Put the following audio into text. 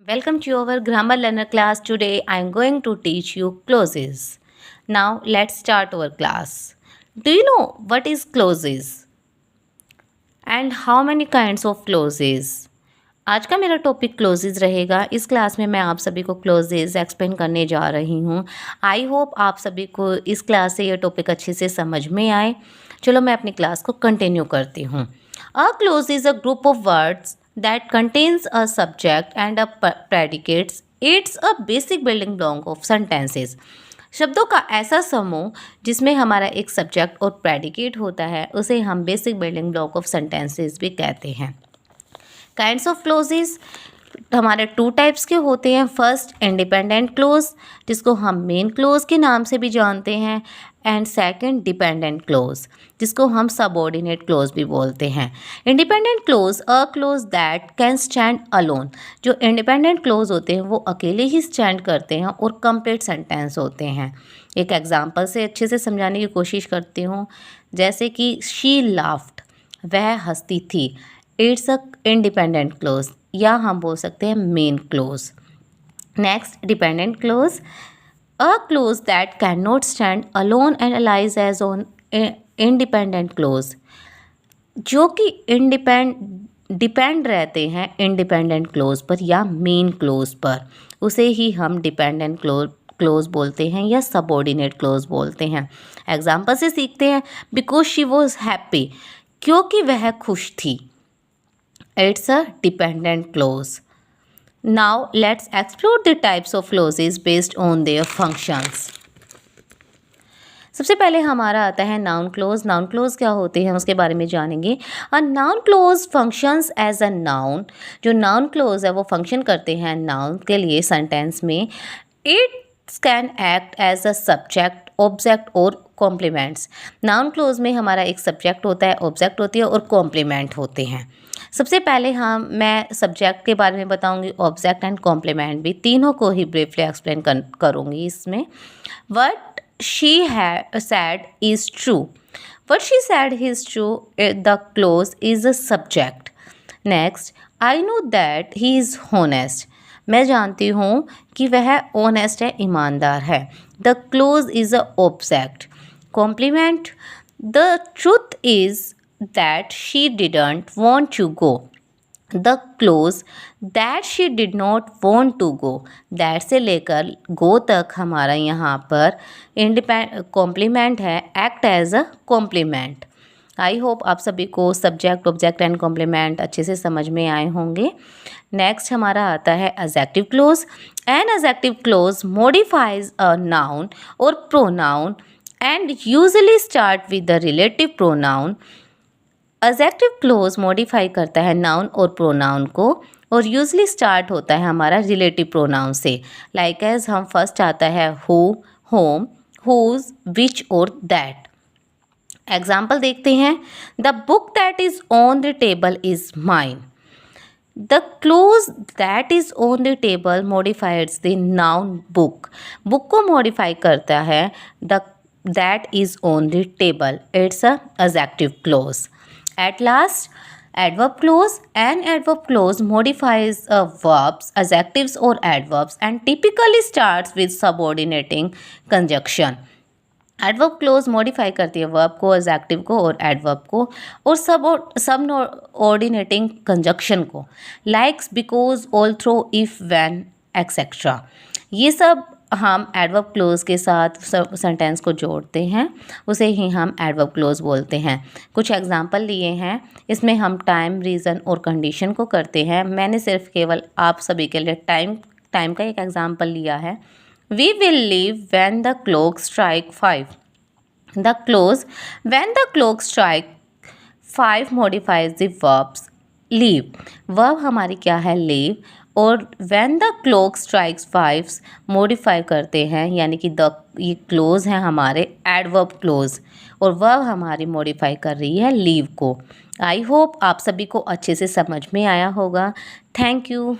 Welcome to our grammar learner class. Today I am going to teach you clauses. Now let's start our class. Do you know what is clauses and how many kinds of clauses? आज का मेरा topic closes रहेगा। इस class में मैं आप सभी को क्लोजेज एक्सप्लेन करने जा रही हूँ। आई होप आप सभी को इस क्लास से ये टॉपिक अच्छे से समझ में आए। चलो मैं अपनी क्लास को कंटिन्यू करती हूँ। A close is a group of words that contains a subject and a predicates. It's a basic building block of sentences. शब्दों का ऐसा समूह जिसमें हमारा एक सब्जेक्ट और प्रेडिकेट होता है उसे हम basic building block of sentences भी कहते हैं। काइंड्स ऑफ क्लोजेस हमारे टू टाइप्स के होते हैं। फर्स्ट इंडिपेंडेंट क्लोज जिसको हम मेन क्लोज के नाम से भी जानते हैं, एंड सेकंड डिपेंडेंट क्लोज जिसको हम सबऑर्डिनेट क्लोज भी बोलते हैं। Independent clause a clause that can stand alone. जो इंडिपेंडेंट क्लोज होते हैं वो अकेले ही स्टैंड करते हैं और कंप्लीट सेंटेंस होते हैं। एक एग्जांपल से अच्छे से समझाने की कोशिश करती हूँ, जैसे कि शी लाफ्ड, वह हंसती थी। इट्स अ इंडिपेंडेंट क्लोज, या हम बोल सकते हैं main clause. Next dependent clause a clause that can not stand alone and relies as on independent clause, जो कि डिपेंड रहते हैं इंडिपेंडेंट क्लोज पर या मेन क्लोज पर, उसे ही हम डिपेंडेंट क्लोज बोलते हैं या सबऑर्डिनेट क्लोज बोलते हैं। एग्जाम्पल से सीखते हैं। बिकॉज शी वॉज हैप्पी, क्योंकि वह खुश थी। It's a dependent clause. Now let's explore the types of clauses based on their functions. सबसे पहले हमारा आता है नाउन क्लोज। नाउन क्लोज क्या होते हैं उसके बारे में जानेंगे। A noun clause functions as a noun. जो नाउन क्लोज है वो फंक्शन करते हैं नाउन के लिए सेंटेंस में। It's can act as a subject, object और कॉम्प्लीमेंट्स। नाउन क्लोज में हमारा एक सब्जेक्ट होता है, ऑब्जेक्ट होती है और कॉम्प्लीमेंट होते हैं। सबसे पहले मैं सब्जेक्ट के बारे में बताऊंगी, ऑब्जेक्ट एंड कॉम्प्लीमेंट भी, तीनों को ही ब्रीफली एक्सप्लेन करूंगी इसमें। What she said is true. What she said is true. The clause is a subject. Next, I know that he is honest. मैं जानती हूँ कि वह ऑनेस्ट है, ईमानदार है। The clause is a object. Compliment. The truth is that she didn't want to go. The clause that she did not want to go, that से लेकर go तक हमारा यहाँ पर कॉम्प्लीमेंट है, act as a complement. I hope आप सभी को सब्जेक्ट, ऑब्जेक्ट एंड कॉम्प्लीमेंट अच्छे से समझ में आए होंगे। नेक्स्ट हमारा आता है adjective clause. An adjective clause modifies a noun और pronoun and usually start with the relative pronoun. Adjective clause modify करता है नाउन और प्रोनाउन को और यूजली स्टार्ट होता है हमारा रिलेटिव प्रोनाउन से। लाइक एज हम फर्स्ट आता है हु, होम, हुज, विच और दैट। एग्जाम्पल देखते हैं। The book that is on the table is mine. The clause that is on the table modifies the noun book. Book को modify करता है the that is on the table. It's a adjective clause. At last, adverb clause. An adverb clause modifies verbs, adjectives or adverbs and typically starts with subordinating conjunction. Adverb close modify करती है verb को, adjective को और adverb को और subordinating conjunction को। Likes, because, although, if, when etcetera. ये सब हम एडवर्ब क्लोज के साथ सेंटेंस को जोड़ते हैं, उसे ही हम एडवर्ब क्लोज बोलते हैं। कुछ एग्जांपल लिए हैं, इसमें हम टाइम, रीज़न और कंडीशन को करते हैं। मैंने सिर्फ केवल आप सभी के लिए टाइम का एक एग्जांपल लिया है। We will leave when the clock strike 5. The clause when the clock strike 5 modifies the verbs leave. Verb हमारी क्या है, leave, और when the clock strikes 5 modify करते हैं, यानी कि ये क्लोज हैं हमारे एडवर्ब क्लोज और वर्ब हमारी मॉडिफाई कर रही है लीव को। आई होप आप सभी को अच्छे से समझ में आया होगा। Thank you.